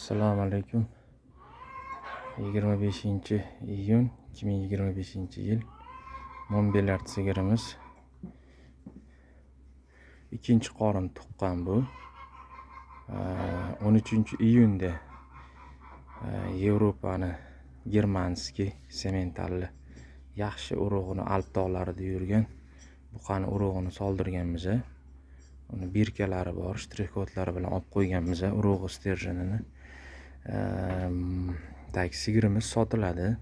Assalomu alaykum. 25-iyun 2025-yil Montbellard sigirimiz. Ikkinchi qorin tuqqan bu. 13-iyunda Yevropani Germanskiy sementalli yaxshi urug'ini Alp tog'larida yurgan buqani urug'ini soldirganmiz. Uni birkalari bor, shtrix kodlari bilan olib qo'yganmiz urug'i sterjanini. Sigirimiz sotiladi.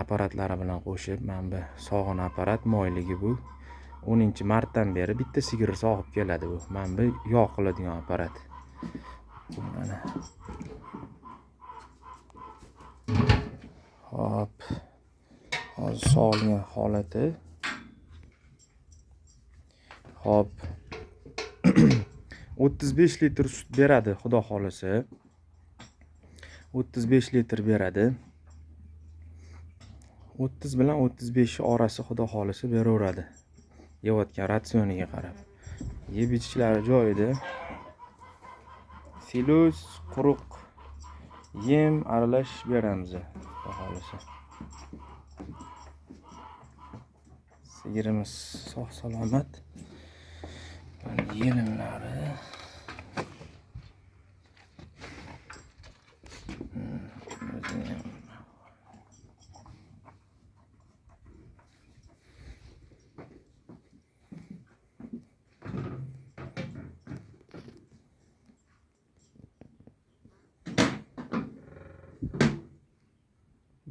Apparatlari bilan qo'shib, mana bu sog'in apparat moyligi bu. 10-martdan beri bitta sigir sog'ib keladi bu. Mana bu yog' qiladigan apparat. Mana. Hop. Hozir sog'ilgan holati. Hop. 35 litr sut beradi, xudo xolasa. 35 litr beradi. 30 bilan 35 orasi xudo xolasa beraveradi. Yeyotgan ratsioniga qarab. Yeb ichishlari joyida. Silus, quruq yem aralash beramiz, xudo xolasa. Sigirimiz sog' salomat. Yelimlari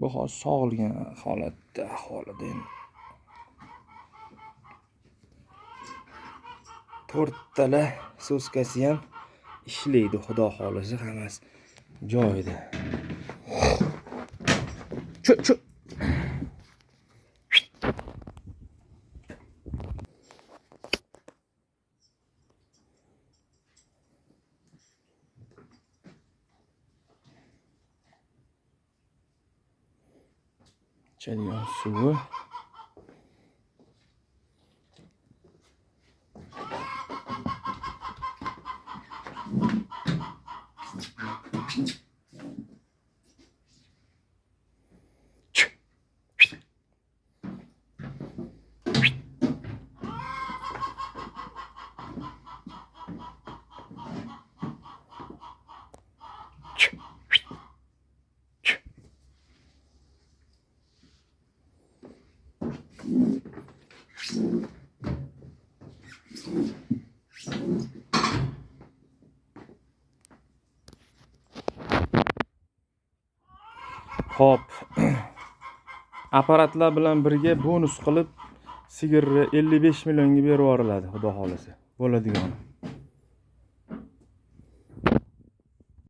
bu hozir sog'ilgan holatda ahvolida. 4 tala soskasi ham ishlaydi, xudo xolasa, hammasi joyida. Chu. Ichadigan suvi. Hop. Apparatlar bilan birga bonus qilib sigirni 55 millionga berib yuboriladi, xudo xolasa. Bo'ladigan.